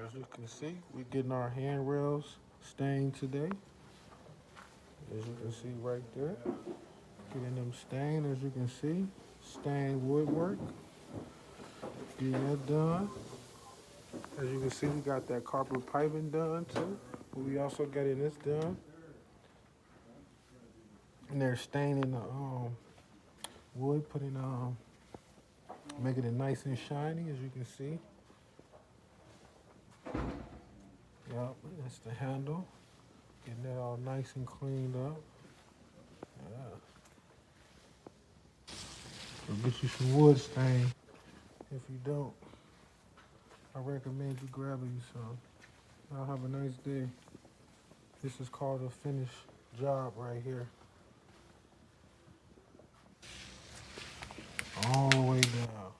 As you can see, we're getting our handrails stained today. As you can see right there. Getting them stained, as you can see. Stained woodwork. Getting that done. As you can see, we got that carpet piping done too. We also getting this done. And they're staining the wood, making it nice and shiny, as you can see. Yep, that's the handle. Getting that all nice and cleaned up. Yeah. So get you some wood stain. If you don't, I recommend you grabbing you some. Y'all have a nice day. This is called a finished job right here. All the way down.